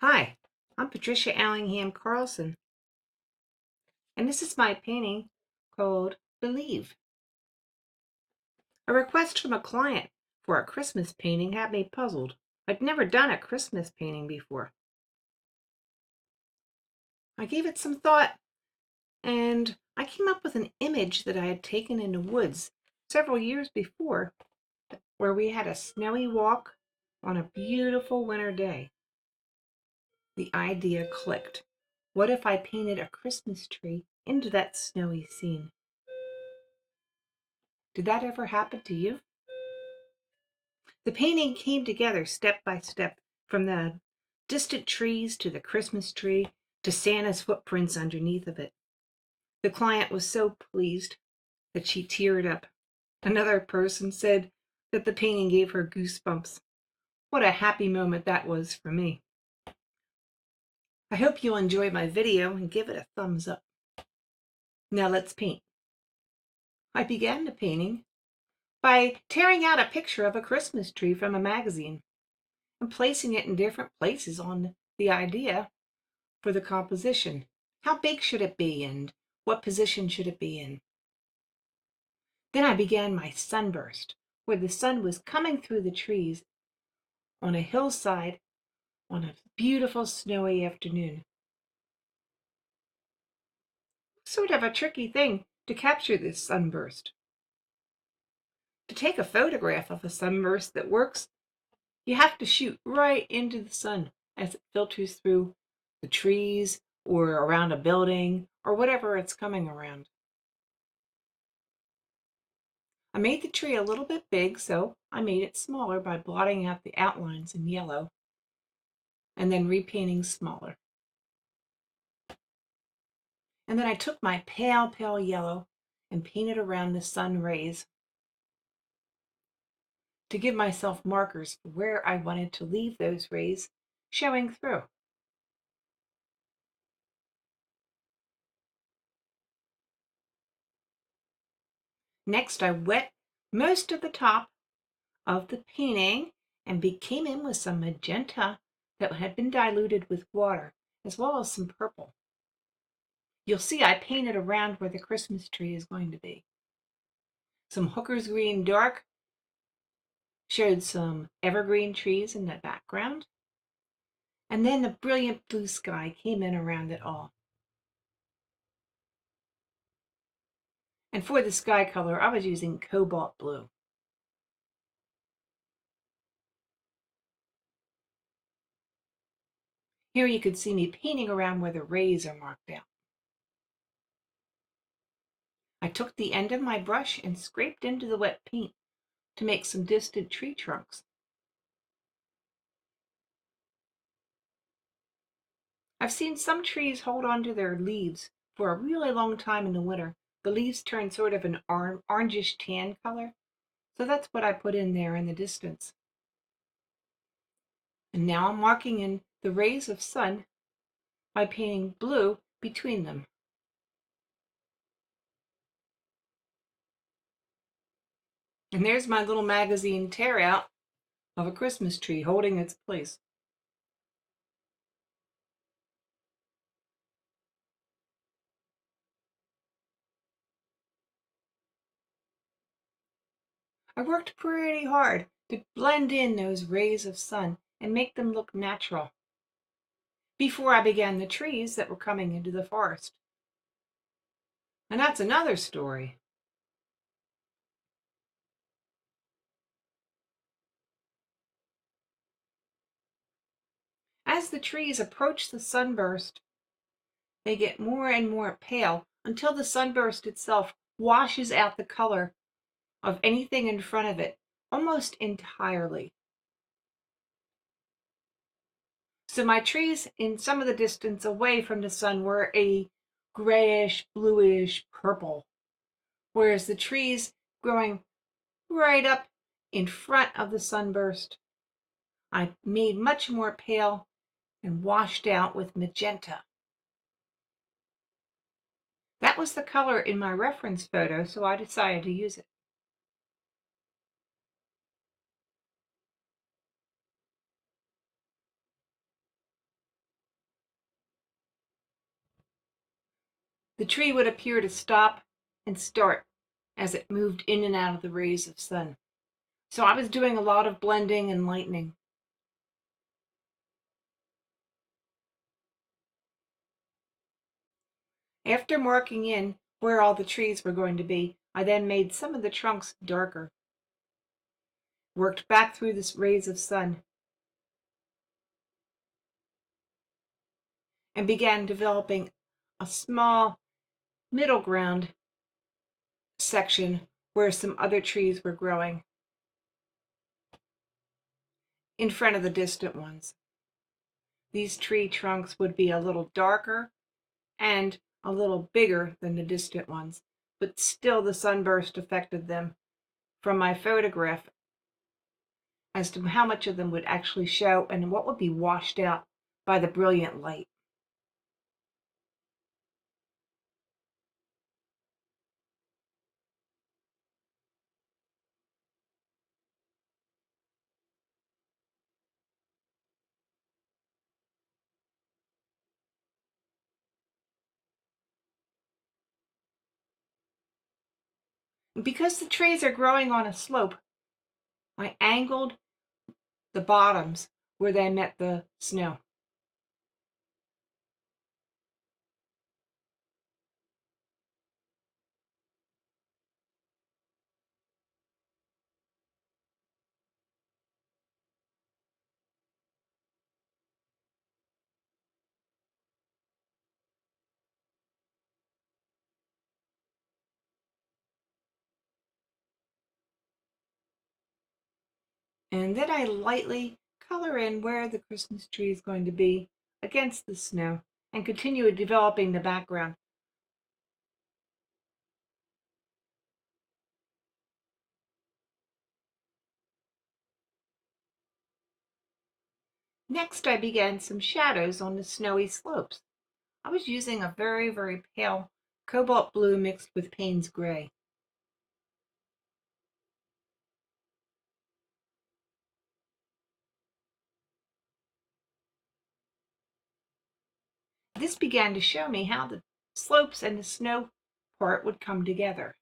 Hi, I'm Patricia Allingham Carlson, and this is my painting called Believe. A request from a client for a Christmas painting had me puzzled. I'd never done a Christmas painting before. I gave it some thought, and I came up with an image that I had taken in the woods several years before, where we had a snowy walk on a beautiful winter day. The idea clicked. What if I painted a Christmas tree into that snowy scene? Did that ever happen to you? The painting came together step by step, from the distant trees to the Christmas tree to Santa's footprints underneath of it. The client was so pleased that she teared up. Another person said that the painting gave her goosebumps. What a happy moment that was for me. I hope you'll enjoy my video and give it a thumbs up. Now let's paint. I began the painting by tearing out a picture of a Christmas tree from a magazine and placing it in different places on the idea for the composition. How big should it be and what position should it be in? Then I began my sunburst, where the sun was coming through the trees on a hillside on a beautiful snowy afternoon. Sort of a tricky thing to capture this sunburst. To take a photograph of a sunburst that works, you have to shoot right into the sun as it filters through the trees or around a building or whatever it's coming around. I made the tree a little bit big, so I made it smaller by blotting out the outlines in yellow and then repainting smaller. And then I took my pale yellow and painted around the sun rays to give myself markers for where I wanted to leave those rays showing through. Next, I wet most of the top of the painting and came in with some magenta that had been diluted with water, as well as some purple. You'll see I painted around where the Christmas tree is going to be. Some Hooker's Green Dark showed some evergreen trees in the background. And then the brilliant blue sky came in around it all. And for the sky color, I was using cobalt blue. Here you could see me painting around where the rays are marked out. I took the end of my brush and scraped into the wet paint to make some distant tree trunks. I've seen some trees hold on to their leaves for a really long time in the winter. The leaves turn sort of an orangish tan color. So that's what I put in there in the distance. And now I'm marking in the rays of sun by painting blue between them. And there's my little magazine tear out of a Christmas tree holding its place. I worked pretty hard to blend in those rays of sun and make them look natural before I began the trees that were coming into the forest. And that's another story. As the trees approach the sunburst, they get more and more pale until the sunburst itself washes out the color of anything in front of it almost entirely. So my trees in some of the distance away from the sun were a grayish, bluish purple, whereas the trees growing right up in front of the sunburst, I made much more pale and washed out with magenta. That was the color in my reference photo, so I decided to use it. The tree would appear to stop and start as it moved in and out of the rays of sun. So I was doing a lot of blending and lightening. After marking in where all the trees were going to be, I then made some of the trunks darker, worked back through the rays of sun, and began developing a small middle ground section where some other trees were growing in front of the distant ones. These tree trunks would be a little darker and a little bigger than the distant ones, but still the sunburst affected them from my photograph as to how much of them would actually show and what would be washed out by the brilliant light. Because the trees are growing on a slope, I angled the bottoms where they met the snow. And then I lightly color in where the Christmas tree is going to be against the snow and continue developing the background. Next, I began some shadows on the snowy slopes. I was using a very, very pale cobalt blue mixed with Payne's gray. This began to show me how the slopes and the snow part would come together.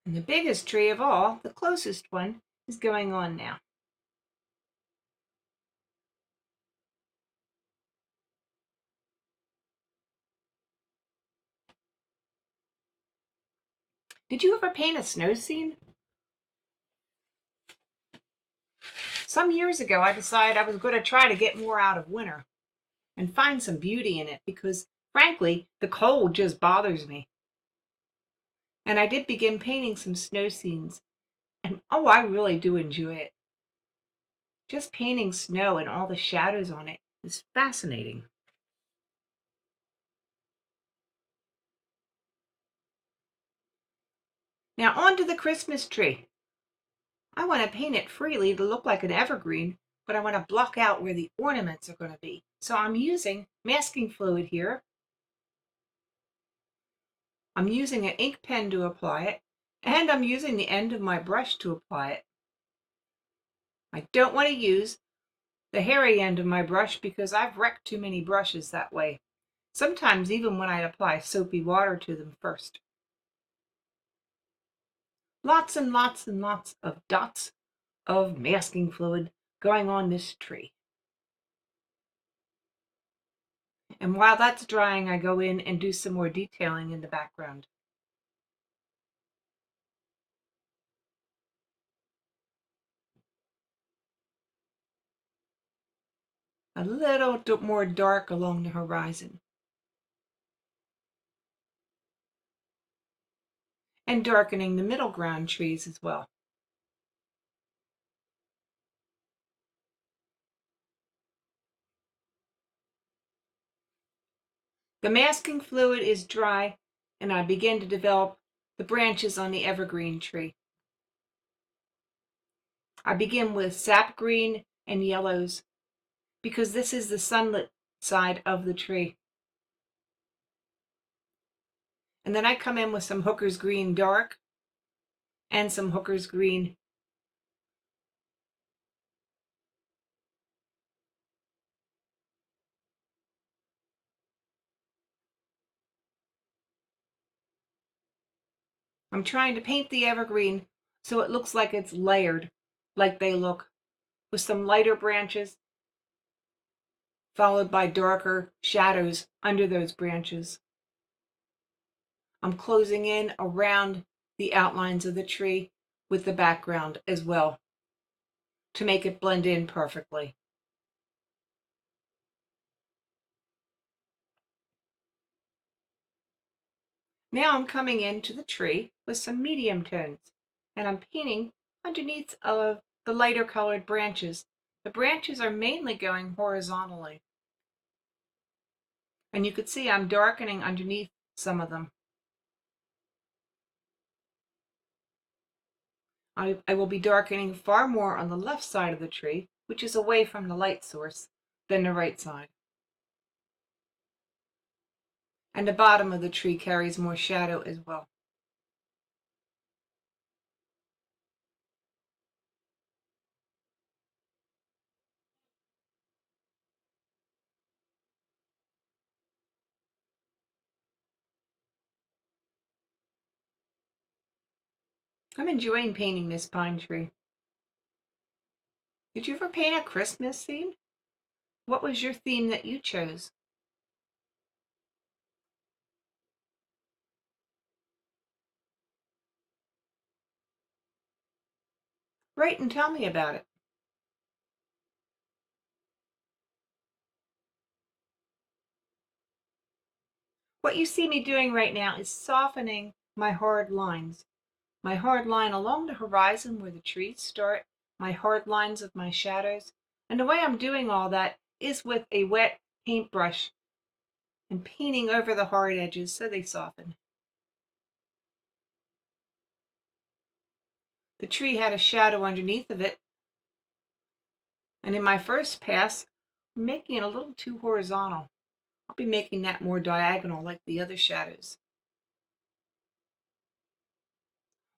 And the biggest tree of all, the closest one, is going on now. Did you ever paint a snow scene? Some years ago, I decided I was going to try to get more out of winter and find some beauty in it because, frankly, the cold just bothers me. And I did begin painting some snow scenes, and oh, I really do enjoy it. Just painting snow and all the shadows on it is fascinating. Now on to the Christmas tree. I want to paint it freely to look like an evergreen, but I want to block out where the ornaments are going to be. So I'm using masking fluid here. I'm using an ink pen to apply it, and I'm using the end of my brush to apply it. I don't want to use the hairy end of my brush because I've wrecked too many brushes that way. Sometimes even when I apply soapy water to them first. Lots and lots and lots of dots of masking fluid going on this tree. And while that's drying, I go in and do some more detailing in the background. A little more dark along the horizon. And darkening the middle ground trees as well. The masking fluid is dry, and I begin to develop the branches on the evergreen tree. I begin with sap green and yellows because this is the sunlit side of the tree. And then I come in with some Hooker's Green Dark and some Hooker's Green I'm trying to paint the evergreen so it looks like it's layered, like they look, with some lighter branches followed by darker shadows under those branches. I'm closing in around the outlines of the tree with the background as well to make it blend in perfectly. Now I'm coming into the tree with some medium tones, and I'm painting underneath of the lighter colored branches. The branches are mainly going horizontally, and you can see I'm darkening underneath some of them. I will be darkening far more on the left side of the tree, which is away from the light source, than the right side. And the bottom of the tree carries more shadow as well. I'm enjoying painting this pine tree. Did you ever paint a Christmas theme? What was your theme that you chose? Write and tell me about it. What you see me doing right now is softening my hard lines. My hard line along the horizon where the trees start, my hard lines of my shadows. And the way I'm doing all that is with a wet paintbrush and painting over the hard edges so they soften. The tree had a shadow underneath of it, and in my first pass, I'm making it a little too horizontal. I'll be making that more diagonal like the other shadows.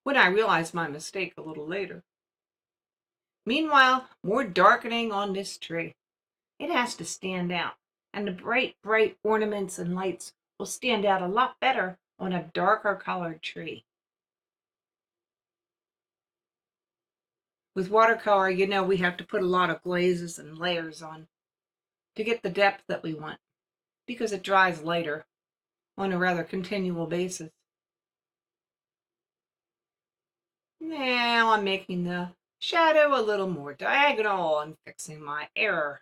When I realized my mistake a little later. Meanwhile, more darkening on this tree. It has to stand out, and the bright ornaments and lights will stand out a lot better on a darker colored tree. With watercolor, you know, we have to put a lot of glazes and layers on to get the depth that we want, because it dries later on a rather continual basis. Now I'm making the shadow a little more diagonal and fixing my error.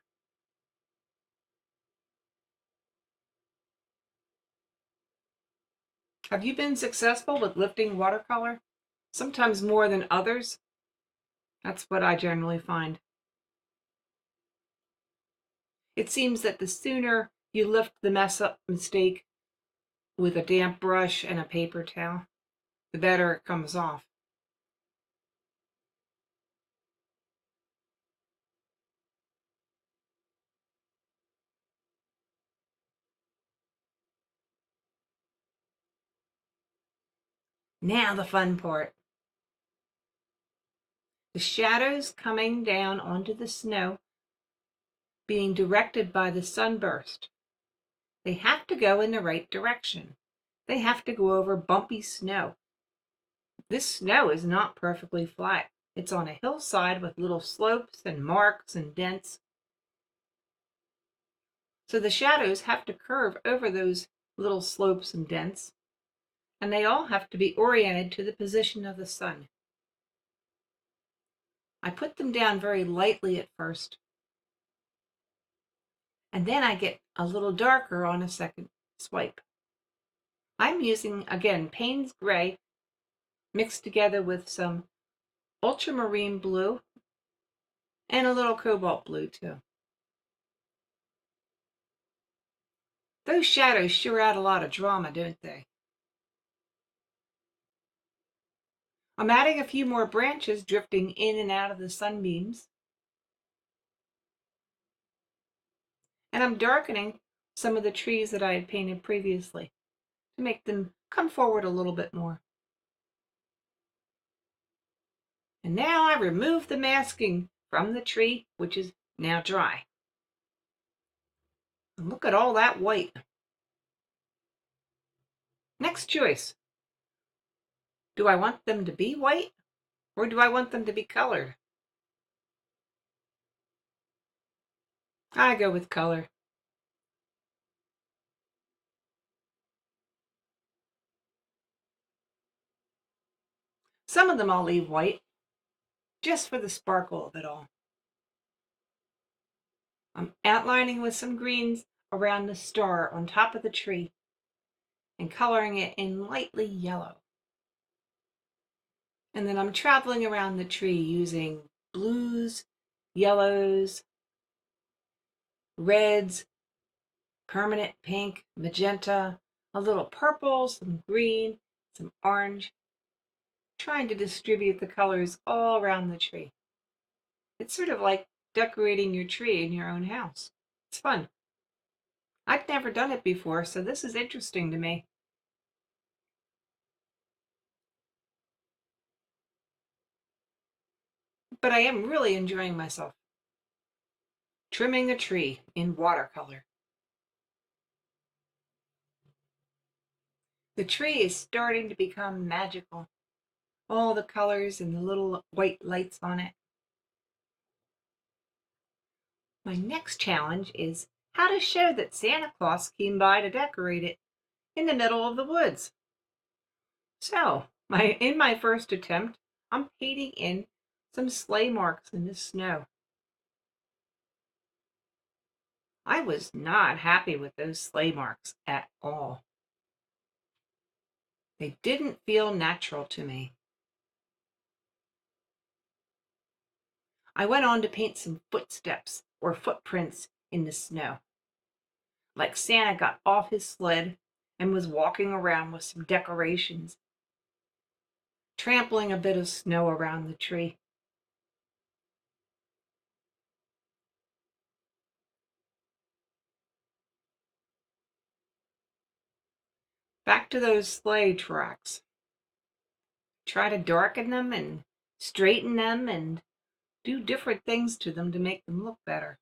Have you been successful with lifting watercolor? Sometimes more than others? That's what I generally find. It seems that the sooner you lift the mess up mistake with a damp brush and a paper towel, the better it comes off. Now the fun part. The shadows coming down onto the snow being directed by the sunburst. They have to go in the right direction. They have to go over bumpy snow. This snow is not perfectly flat. It's on a hillside with little slopes and marks and dents. So the shadows have to curve over those little slopes and dents, and they all have to be oriented to the position of the sun. I put them down very lightly at first, and then I get a little darker on a second swipe. I'm using, again, Payne's Gray mixed together with some ultramarine blue and a little cobalt blue too. Those shadows sure add a lot of drama, don't they? I'm adding a few more branches drifting in and out of the sunbeams. And I'm darkening some of the trees that I had painted previously to make them come forward a little bit more. And now I remove the masking from the tree, which is now dry. And look at all that white. Next choice. Do I want them to be white or do I want them to be colored? I go with color. Some of them I'll leave white, just for the sparkle of it all. I'm outlining with some greens around the star on top of the tree and coloring it in lightly yellow. And then I'm traveling around the tree using blues, yellows, reds, permanent pink, magenta, a little purple, some green, some orange, trying to distribute the colors all around the tree. It's sort of like decorating your tree in your own house. It's fun. I've never done it before, so this is interesting to me. But I am really enjoying myself. Trimming a tree in watercolor. The tree is starting to become magical. All the colors and the little white lights on it. My next challenge is how to show that Santa Claus came by to decorate it in the middle of the woods. So, in my first attempt, I'm painting in some sleigh marks in the snow. I was not happy with those sleigh marks at all. They didn't feel natural to me. I went on to paint some footsteps or footprints in the snow, like Santa got off his sled and was walking around with some decorations, trampling a bit of snow around the tree. Back to those sleigh tracks. Try to darken them and straighten them and do different things to them to make them look better,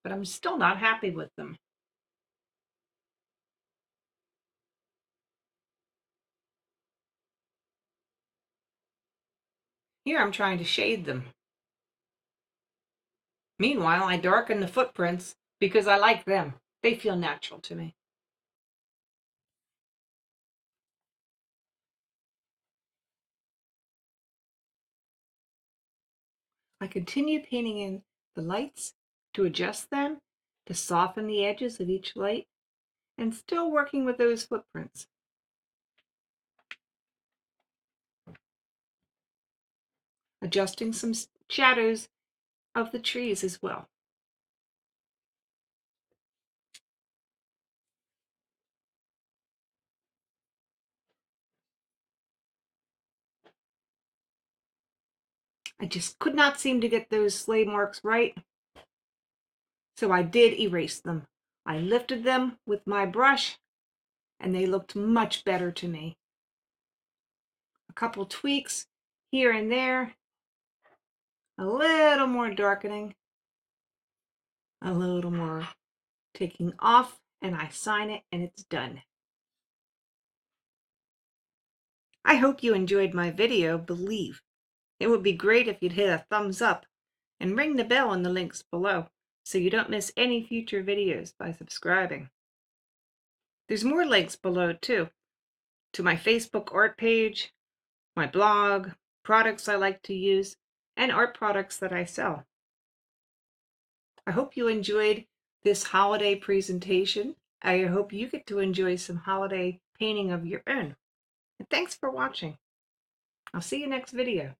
but I'm still not happy with them. Here I'm trying to shade them. Meanwhile, I darken the footprints because I like them. They feel natural to me. I continue painting in the lights to adjust them, to soften the edges of each light, and still working with those footprints. Adjusting some shadows of the trees as well. I just could not seem to get those sleigh marks right, so I did erase them. I lifted them with my brush, and they looked much better to me. A couple tweaks here and there, a little more darkening, a little more taking off, and I sign it and it's done. I hope you enjoyed my video. Believe it would be great if you'd hit a thumbs up and ring the bell in the links below so you don't miss any future videos by subscribing. There's more links below too, to my Facebook art page, my blog, products I like to use, and art products that I sell. I hope you enjoyed this holiday presentation. I hope you get to enjoy some holiday painting of your own. And thanks for watching. I'll see you next video.